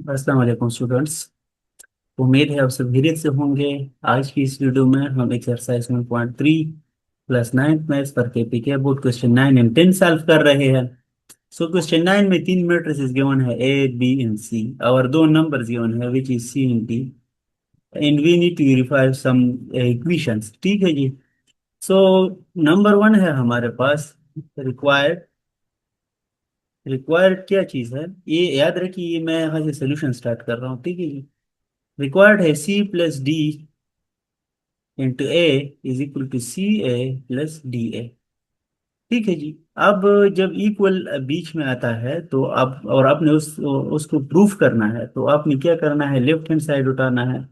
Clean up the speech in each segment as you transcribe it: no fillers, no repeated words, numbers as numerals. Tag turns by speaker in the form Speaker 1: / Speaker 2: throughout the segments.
Speaker 1: अस्सलाम वालेकुम स्टूडेंट्स। उम्मीद है आप सब खैरियत से होंगे। आज की इस वीडियो में हम एक्सरसाइज 1.3 प्लस नाइन्थ मैथ्स पर KPK board question 9 and 10 solve कर रहे हैं। सो क्वेश्चन 9 में तीन मैट्रिसेस गिवन है ए बी एंड सी और दो नंबर्स गिवन है which is C and D and we need to verify some equations. ठीक है जी। सो नंबर वन है हमारे पास रिक्वायर्ड। रिक्वायर्ड क्या चीज़ है ये याद रखिए, ये मैं यहाँ से सोल्यूशन स्टार्ट कर रहा हूँ। ठीक है जी। रिक्वायर्ड है C plus D into A is equal to C A plus D A. ठीक है जी। अब जब इक्वल बीच में आता है तो अब और आपने उसको प्रूफ करना है तो आपने क्या करना है, लेफ्ट हैंड साइड उठाना है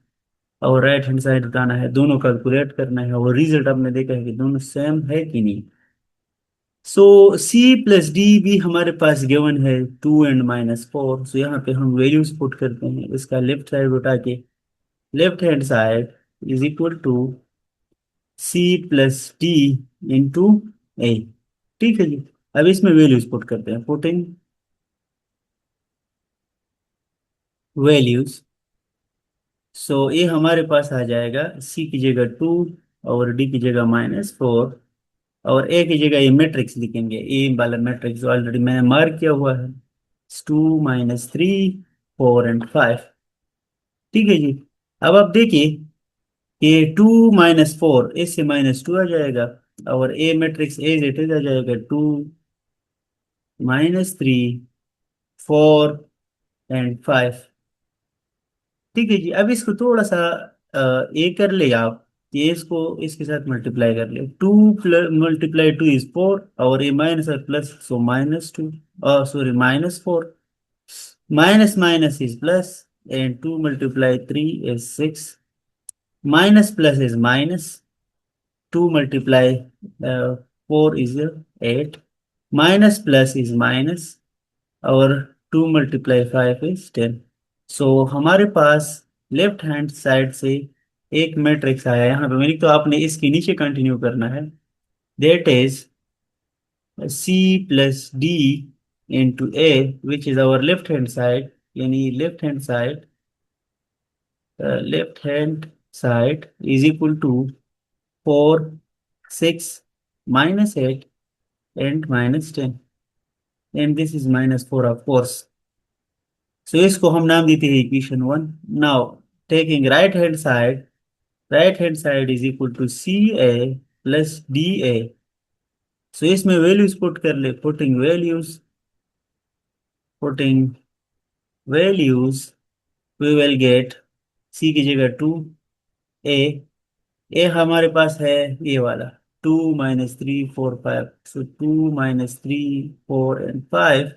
Speaker 1: और राइट हैंड साइड उठाना है, दोनों कैलकुलेट करना है और रिजल्ट आपने देखा है कि दोनों सेम है कि नहीं। सो सी प्लस डी भी हमारे पास गिवन है 2 एंड -4। सो यहाँ पे हम वैल्यूज पुट करते हैं, इसका लेफ्ट साइड उठा के left hand side is equal to C plus D into A. ठीक है जी। अब इसमें वैल्यूज पुट करते हैं, पुटिंग वैल्यूज। सो ये हमारे पास आ जाएगा सी की जगह 2 और डी की जगह -4 और ए की जगह ये मैट्रिक्स लिखेंगे, ए वाला मैट्रिक्स ऑलरेडी मैंने मार्क किया हुआ है, 2 -3 4 एंड 5। ठीक है जी। अब आप देखिए कि 2 -4 इससे -2 आ जाएगा और ए मैट्रिक्स एज इट इज आ जाएगा 2 -3 4 एंड 5। ठीक है जी। अब इसको थोड़ा सा ये कर ले आप, ये इसको इसके साथ मल्टीप्लाई कर ले, 2 × 2 = 4 और ये माइनस और plus, so -2, sorry -4, minus minus is plus and 2 × 3 is 6, minus plus is minus, 2 × 4 is 8, minus plus is minus और 2 × 5 इज 10। सो हमारे पास लेफ्ट हैंड साइड से एक मैट्रिक्स आया यहाँ पे, मैंने तो आपने इसके नीचे कंटिन्यू करना है, that is C plus D into A which is our left hand side, यानी left hand side is equal to 4 6 -8 and -10 and this is -4 of course. So इसको हम नाम देते हैं equation one. Now taking right hand side is equal to C A plus D A. So इसमें values put कर ले, putting values we will get C की जगह 2, ए ए हमारे पास है ये वाला 2 -3 4 5, सो 2 -3 4 एंड 5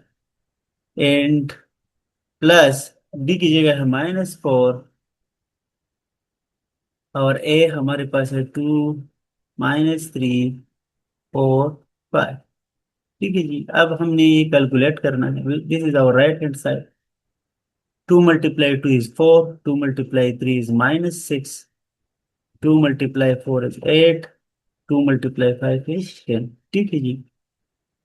Speaker 1: एंड प्लस डी की जगह है -4 और ए हमारे पास है 2 -3 4 5। ठीक है जी। अब हमने ये कैलकुलेट करना है, this is our right hand side, 2 × 2 = 4, 2 × 3 is -6, 2 × 4 is 8, 2 × 5 is 10। ठीक है जी।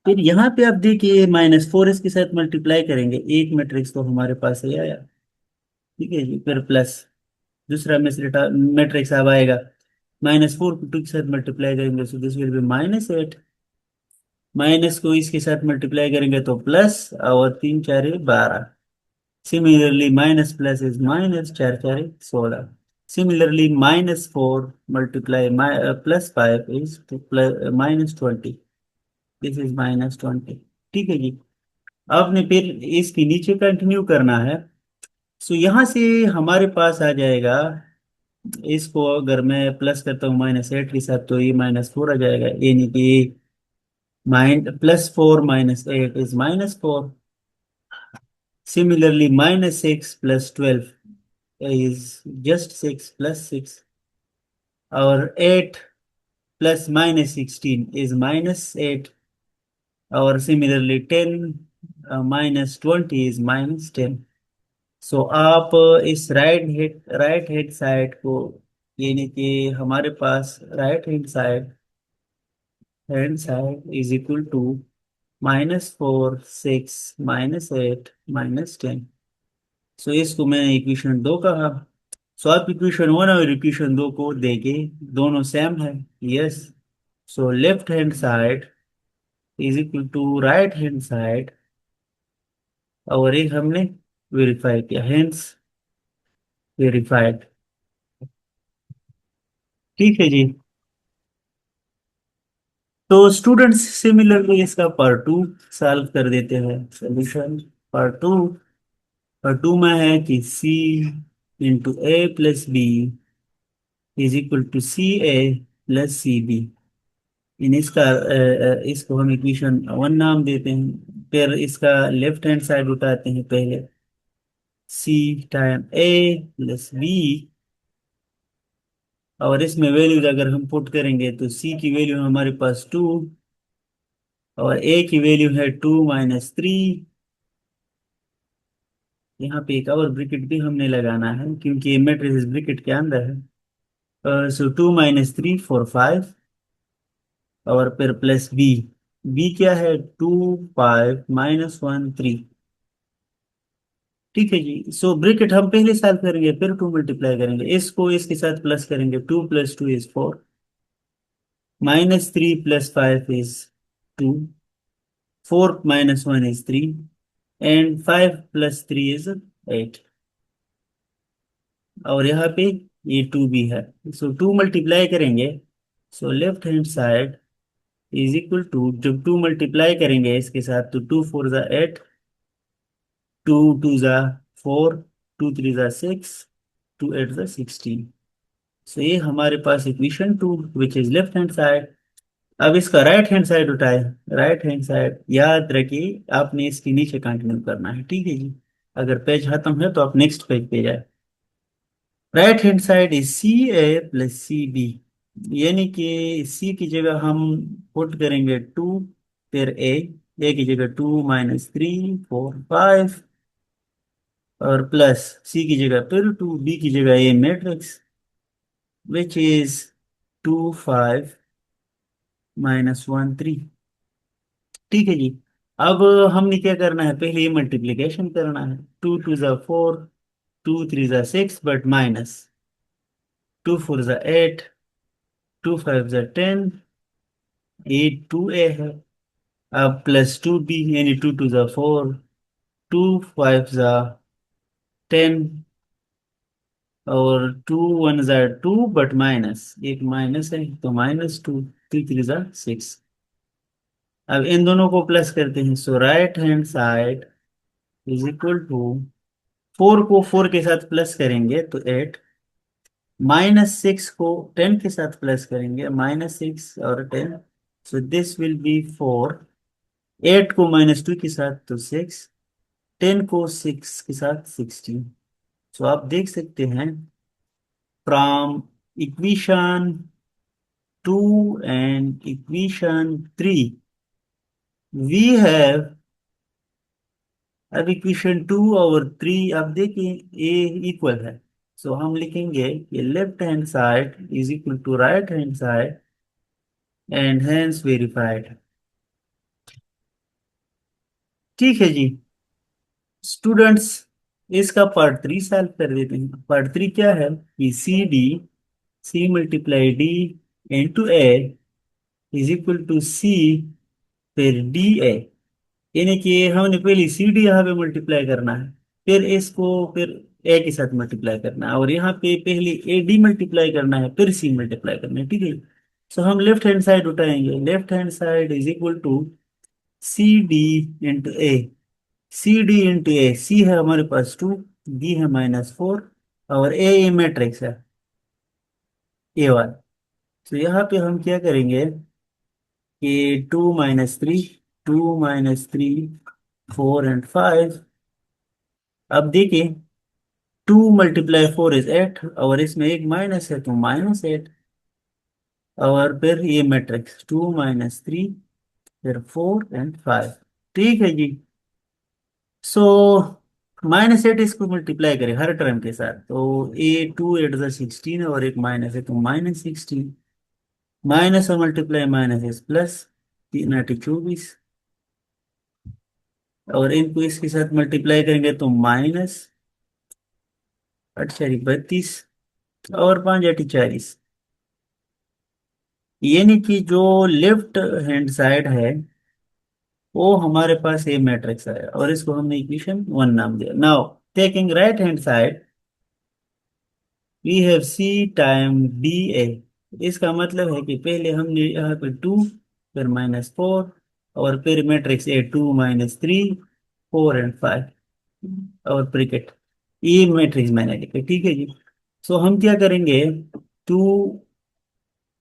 Speaker 1: फिर यहाँ पे आप देखिए -4 इसके साथ मल्टीप्लाई करेंगे, एक मैट्रिक्स तो हमारे पास है आया। ठीक है जी। फिर प्लस दूसरा मैट्रिक्स अब आएगा, -4 को 2 के साथ मल्टीप्लाई करेंगे so this will be -8, minus को इसके साथ मल्टीप्लाई करेंगे तो प्लस और 3 4 12। Similarly minus plus is minus, 4 4 16। Similarly -4 multiply +5 is -20, this is -20। ठीक है जी। आपने फिर इसके नीचे कंटिन्यू करना है। सो यहाँ से हमारे पास आ जाएगा, इसको अगर मैं प्लस करता हूँ -8 के साथ तो ये -4 आ जाएगा, यानी कि +4 -8 is -4। Similarly, -6 plus 12 is just 6 plus 6. Our 8 plus -16 is -8. Our similarly 10 -20 is -10. So आप इस राइट हैंड साइड को, यानी कि हमारे पास right hand side is equal to -4 6 -8 -10। So इसको मैंने इक्वेशन 2 कहा। सो आप इक्वेशन 1 और इक्वेशन 2 को देके दोनों सेम है। Yes. So left hand side is equal to right hand side, और एक हमने वेरीफाई किया, हेंस वेरीफाइड। ठीक है जी। तो स्टूडेंट्स सिमिलरली इसका पार्ट 2 सॉल्व कर देते हैं। Solution part 2। पार्ट 2 में है कि C into A plus B is equal to C A plus C B. इन इसका इसको हम इक्वेशन 1 नाम देते हैं। फिर इसका लेफ्ट हैंड साइड उठाते हैं पहले, सी टाइम ए प्लस बी, और इसमें वैल्यूज अगर हम पुट करेंगे तो सी की वैल्यू हमारे पास 2, और ए की वैल्यू है 2 - 3। यहाँ पे एक और ब्रैकेट भी हमने लगाना है क्योंकि ये मैट्रिक्स ब्रैकेट के अंदर है। सो 2 - 3 4 5, और फिर प्लस बी। बी क्या है? 2 5 - 1 3। ठीक है जी। सो ब्रैकेट हम पहले सॉल्व करेंगे, फिर 2 मल्टीप्लाई करेंगे, इसको इसके साथ प्लस करेंगे। 2 + 2 is 4, -3 + 5 is 2, 4 - 1 is 3, and 5 + 3 is 8। और यहाँ पे ये 2 भी है। सो 2 मल्टीप्लाई करेंगे। So left hand side is equal to, जब 2 मल्टीप्लाई करेंगे इसके साथ तो 2 × 4 = 8, 2 × 2 = 4, 2 × 3 = 6, 2 × 8 = 16। सो ये हमारे पास equation 2 which is left hand side. अब इसका राइट हैंड साइड उठाए। राइट हैंड साइड याद रखिए आपने इसके नीचे कंटिन्यू करना है। ठीक है जी। अगर पेज खत्म है तो आप नेक्स्ट पेज पे जाए। Right hand side is C A plus C B, यानी कि सी की जगह हम पुट करेंगे 2, फिर ए की जगह 2 - 3 4 5, और प्लस सी की जगह फिर 2, बी की जगह ए मैट्रिक्स विच इज 2 5 - 1 3। ठीक है जी। अब हमने क्या करना है, पहले ये मल्टीप्लिकेशन करना है। 2 × 2 = 4, 2 × 3 = 6, बट माइनस 2 × 4 = 8, 2 × 5 = 10, 8 2a है। अब प्लस 2b, यानी 2 × 2 = 4, 2 × 5 = 10, और 2 × 1 = 2, बट माइनस एक माइनस है तो -2, 2 × 3 = 6। अब इन दोनों को प्लस करते हैं। So right hand side is equal to, 4 को 4 के साथ प्लस करेंगे तो 8, -6 को 10 के साथ प्लस करेंगे, -6 और 10, सो दिस विल बी 4। 8 को -2 के साथ तो 6, 10 को 6 के साथ 16। सो आप देख सकते हैं from equation 2 and equation 3 we have, अब इक्वेशन 2 और 3 आप देखिए ए इक्वल है। सो हम लिखेंगे कि left hand side is equal to right hand side, and hence verified. ठीक है जी। स्टूडेंट्स इसका पार्ट 3 सॉल्व कर देते हैं। पार्ट 3 क्या है कि C × D is equal to C, फिर DA, यानी कि हमने पहले CD यहाँ पे मल्टीप्लाई करना है, फिर इसको फिर A के साथ मल्टीप्लाई करना है, और यहाँ पे पहले AD मल्टीप्लाई करना है, फिर C मल्टीप्लाई करना है। ठीक है। सो हम लेफ्ट हैंड साइड उठाएंगे। Left hand side is equal to CD × A। CD × A, C है हमारे पास 2, बी है -4, और ए मैट्रिक्स है A1। तो यहाँ पे हम क्या करेंगे कि 2 - 3, 2 - 3 4 एंड 5। अब देखिए 2 × 4 = 8, और इसमें एक माइनस है तो -8, और फिर ये मैट्रिक्स 2 - 3, फिर 4 एंड 5। ठीक है जी। सो -8 इसको मल्टीप्लाई करें हर टर्म के साथ, तो ए 2 × 8 = 16, और एक माइनस है तो -16, माइनस और मल्टीप्लाई माइनस इज प्लस, 3 × 8 = 24, और इनको इसके साथ मल्टीप्लाई करेंगे तो माइनस अच्छा 32 और 5 40, यानी कि जो लेफ्ट हैंड साइड है वो हमारे पास ए मैट्रिक्स है और इसको हमने इक्वेशन 1 नाम दिया। Now taking right hand side we have C time B A. इसका मतलब है कि पहले हमने यहाँ पे 2, फिर -4, और फिर मैट्रिक्स ए 2 - 3 4 एंड 5 और ब्रैकेट, ये मैट्रिक्स मैंने लिखा, ठीक है जी। सो हम क्या करेंगे, 2,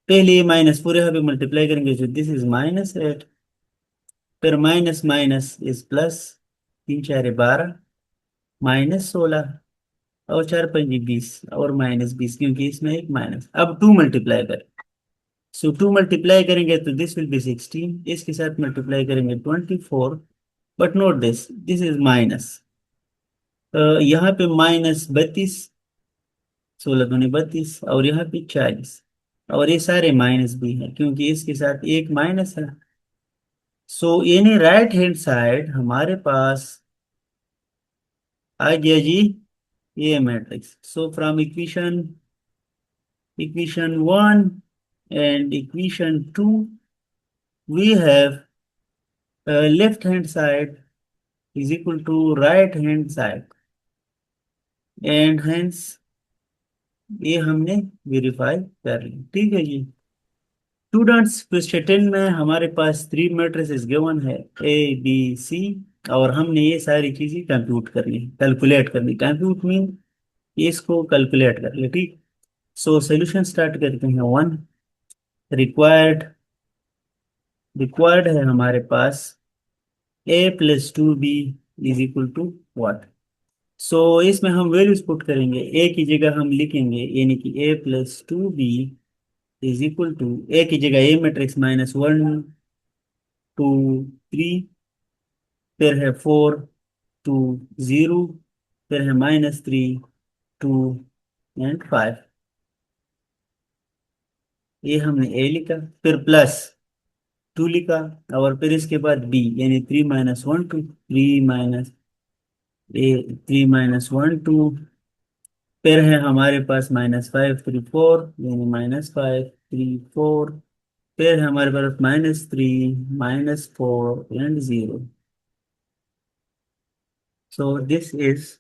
Speaker 1: पहले -4 यहाँ पे मल्टीप्लाई करेंगे, so दिस इज -8, फिर माइनस माइनस इज प्लस, 3 4 12, -16, और 4 5 20, और -20 क्योंकि इसमें एक माइनस। अब 2 मल्टीप्लाई करें, सो 2 मल्टीप्लाई करेंगे तो दिस विल बी 16, इसके साथ मल्टीप्लाई करेंगे 24, but note this is minus, यहाँ पे -32, 16 दूनी 32, और यहाँ पे 40, और ये सारे माइनस भी हैं क्योंकि इसके साथ एक माइनस है। सो यानी राइट हैंड साइड हमारे पास आ गया जी ये matrix. So from equation 1 and equation 2 we have left hand side is equal to right hand side, and hence ये हमने वेरीफाई कर लिया, ठीक है जी। स्टूडेंट्स क्वेश्चन 10 में हमारे पास 3 मैट्रिसेस गिवन है, ए बी सी, और हमने ये सारी चीजें कंप्यूट करनी, कैलकुलेट करनी, कंप्यूट मीन इसको कैलकुलेट कर ले, ठीक। सो सोल्यूशन स्टार्ट करते हैं। 1, रिक्वायर्ड रिक्वायर्ड है हमारे पास a + 2b is equal to what. So इसमें हम वैल्यूज पुट करेंगे, ए की जगह हम लिखेंगे यानी कि a + 2b is equal to, A की जगह ए मैट्रिक्स -1 2 3, फिर है 4 2 0, फिर है -3 2 एंड 5, ये हमने ए लिखा, फिर +2 लिखा, और फिर इसके बाद बी यानी 3 - 1 2, फिर है हमारे पास -5 3 4 यानी -5 3 4, फिर है हमारे पास -3 - 4 and 0। So this is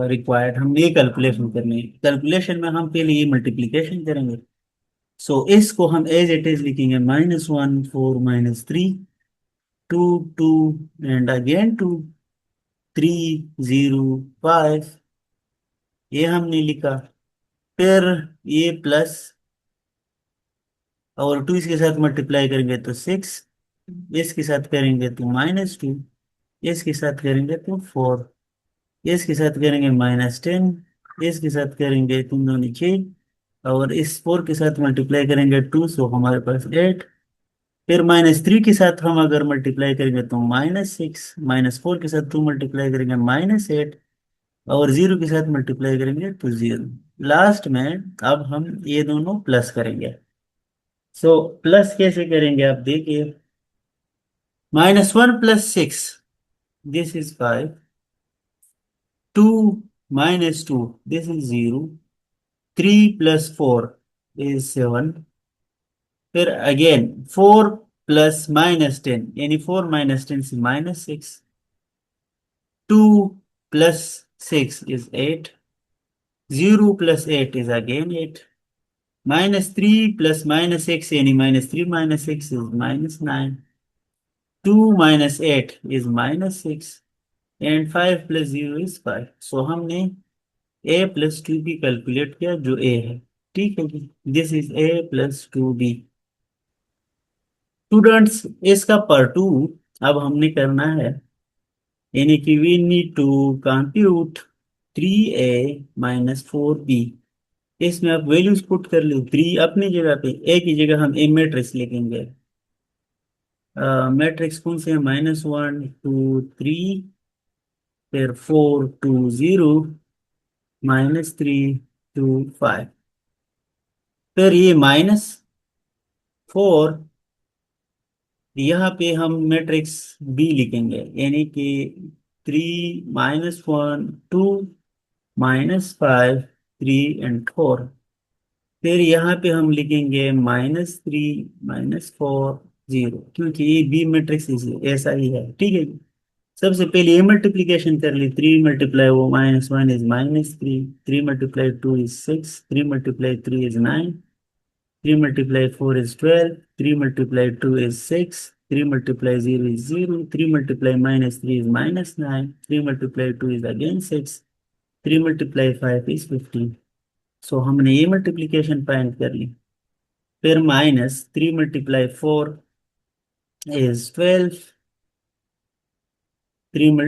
Speaker 1: required, हम ये कैलकुलेशन करनी है। कैलकुलेशन में हम पहले ये मल्टीप्लीकेशन करेंगे, सो इसको हम एज इट इज लिखेंगे, -1 4 - 3 2 2 एंड अगेन 2 3 0 5, ये हमने लिखा, फिर ये प्लस, और 2 इसके साथ मल्टीप्लाई करेंगे तो 6, इसके साथ करेंगे तो -2, इसके साथ करेंगे तो 4, इसके साथ करेंगे -10, इसके साथ करेंगे 3 दूनी 6, और इस 4 के साथ मल्टीप्लाई करेंगे 2, सो हमारे पास 8, फिर -3 के साथ हम अगर मल्टीप्लाई करेंगे तो -6, -4 के साथ 2 मल्टीप्लाई करेंगे -8, और 0 के साथ मल्टीप्लाई करेंगे तो 0। लास्ट में अब हम ये दोनों प्लस करेंगे, सो प्लस कैसे करेंगे आप देखिए, -1 + 6 this is 5, 2 - 2 this is 0, 3 + 4 is 7, फिर अगेन 4 प्लस -10 यानी 4 - 10 से -6, 2 + 6 इज 8, 0 + 8 is again 8, -3 + -6 यानी -3 - 6 is -9, 2 - 8 is -6, एंड 5 + 0 is 5। सो हमने a + 2b कैलकुलेट किया जो a है, ठीक है जी। This is a + 2b। Students इसका पार्ट 2 अब हमने करना है, यानी कि we need to compute 3a - 4b। इसमें आप वैल्यूज पुट कर लो, 3 अपनी जगह पे, ए की जगह हम ए मैट्रिक्स लिखेंगे, मैट्रिक्स कौन से है, -1 2 3, फिर 4 2 0, -3 2 5, फिर ये -4, यहाँ पे हम मैट्रिक्स बी लिखेंगे, यानी कि 3 - 1 2 -5 3 और 4। फिर यहाँ पे हम लिखेंगे -3 -4 0, क्योंकि ये बी मैट्रिक्स ऐसा ही है, ठीक है। सबसे पहले ये मल्टीप्लीकेशन कर ली, 3 × वो -1 is -3, 3 × 2 is 6, 3 × 3 is 9, 3 × 4 is 12, 3 × 2 is 6, 3 × 0 is 0, 3 × -3 is -9, 3 × 2 is again 6, 3 × 5 is 15। सो हमने ये मल्टीप्लीकेशन फाइंड कर ली। फिर -3 × 4 is 12, 4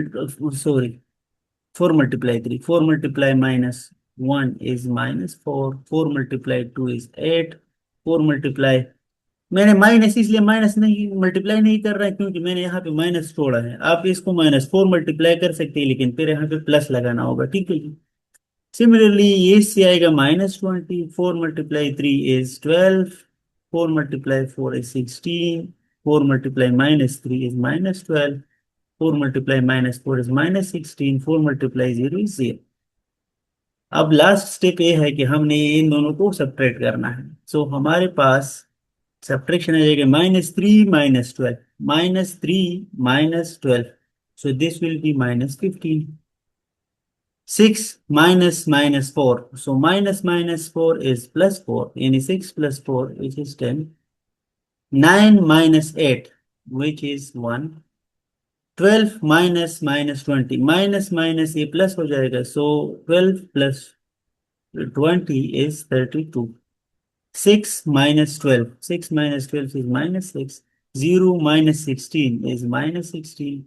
Speaker 1: × 3, 4 × is -4, 4 × 2 is 8, 4 multiply, मैंने माइनस इसलिए माइनस नहीं मल्टीप्लाई नहीं कर रहा है क्योंकि मैंने यहाँ पे माइनस छोड़ा है। आप इसको -4 मल्टीप्लाई कर सकते हैं, लेकिन फिर यहाँ पे प्लस लगाना होगा, ठीक है जी। सिमिलरली ये से आएगा -20, 4 × 3 is 12, 4 × 4 is 16, 4 × -3 is -12, 4 × -4 is -16, 4 × 0 is 0। अब लास्ट स्टेप ये है कि हमने इन दोनों को सब्ट्रैक्ट करना है। सो हमारे पास सब्ट्रैक्शन आ जाएगा -3 -12, -3 -12, so this will be -15। 6 -4, so -4 is +4, यानी 6 + 4 which is 10, 9 -8 which is 1, 12 -20, minus ये प्लस हो जाएगा, so 12 + 20 is 32। 6 -12, 6 -12 is -6, 0 -16 is -16,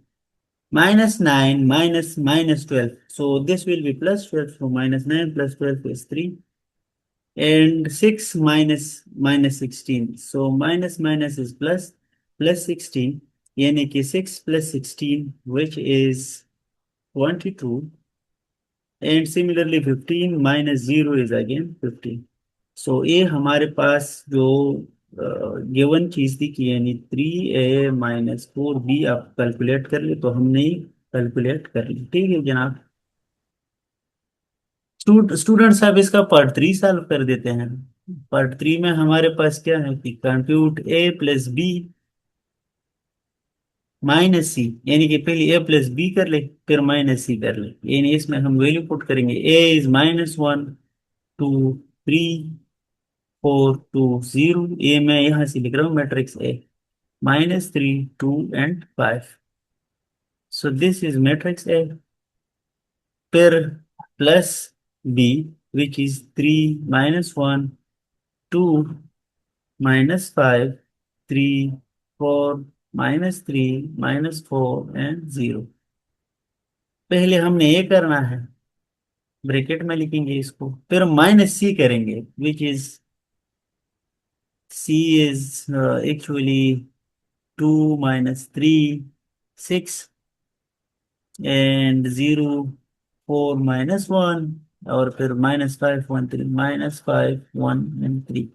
Speaker 1: -9 -12, so this will be +12, so -9 + 12 is 3, and 6 -16, so minus minus is plus, +16, यानी कि 6 + 16 which is 22, and similarly 15 -0 is again 15। सो ये हमारे पास जो given चीज थी कि यानी 3a - 4b आप कैलकुलेट कर ले, तो हमने कैलकुलेट कर ली, ठीक है जनाब। स्टूडेंट्स आप इसका पार्ट 3 सॉल्व कर देते हैं। पार्ट 3 में हमारे पास क्या है कि कंप्यूट a + b - c, यानी कि पहले a + b कर ले फिर -c कर ले, यानी इसमें हम वैल्यू पुट करेंगे। a is -1 2 3 4 2 0, ये मैं यहां से लिख रहा हूँ matrix A, -3 2 and 5, so this is matrix A। फिर plus B which is 3 -1 2 -5 3 4 -3 -4 and 0। पहले हमने ये करना है, ब्रैकेट में लिखेंगे इसको, फिर -c करेंगे which is c is actually 2 -3 6 and 0 4 -1, और फिर -5 1 3 -5 1 and 3,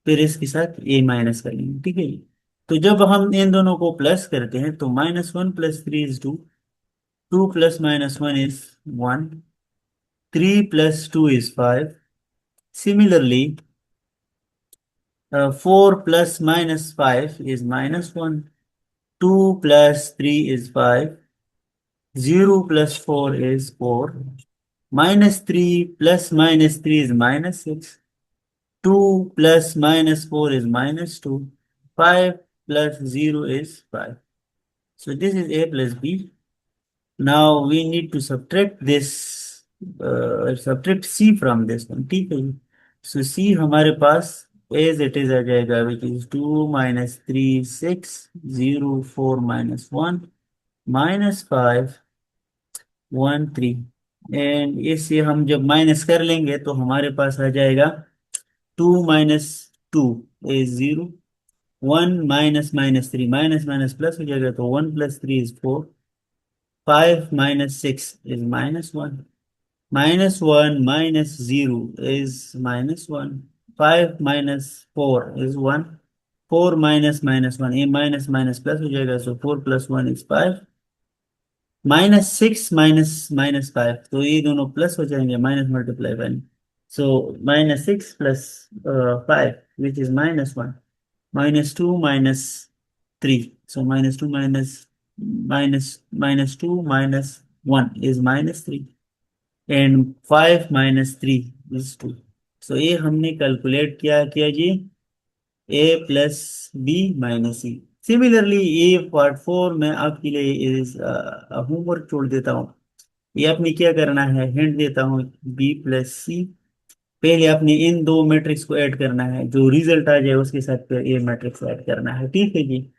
Speaker 1: फिर इसके साथ a माइनस कर लेंगे, ठीक है। तो जब हम इन दोनों को प्लस करते हैं तो -1 + 3 is 2, 2 + -1 is 1, 3 + 2 is 5। Similarly 4 + -5 is -1, 2 + 3 is 5, 0 + 4 is 4, -3 + -3 is -6, 2 + -4 is -2, 5 + 0 is 5। So this is a plus b। Now we need to subtract this, subtract c from this one, ठीक है। So c हमारे पास as it is आ जाएगा, which is 2 -3 6 0 4 -1 -5 1 3, and इससे हम जब minus कर लेंगे तो हमारे पास आ जाएगा 2 - 2 is 0, 1 -3 माइनस माइनस प्लस हो जाएगा, तो 1 + 3 is 4, 5 - 6 is -1, -1 - 0 is -1, 5 - 4 is 1, 4 - -1, ये माइनस माइनस प्लस हो जाएगा, so 4 + 1 is 5, -6 -5, तो ये दोनों प्लस हो जाएंगे, minus multiply by. So -6 plus 5 which is -1, -2 -3, so -2 -2 -1 is -3, and 5 -3 is 2। सो ये हमने कैलकुलेट किया किया जी, A+B - E। सिमिलरली ये पार्ट 4 में आपके लिए इस होमवर्क छोड़ देता हूँ। ये आपने क्या करना है, हिंट देता हूँ, B+C। पहले आपने इन दो मैट्रिक्स को ऐड करना है, जो रिजल्ट आ जाए उसके साथ फिर ये मैट्रिक्स ऐड करना है, ठीक है जी।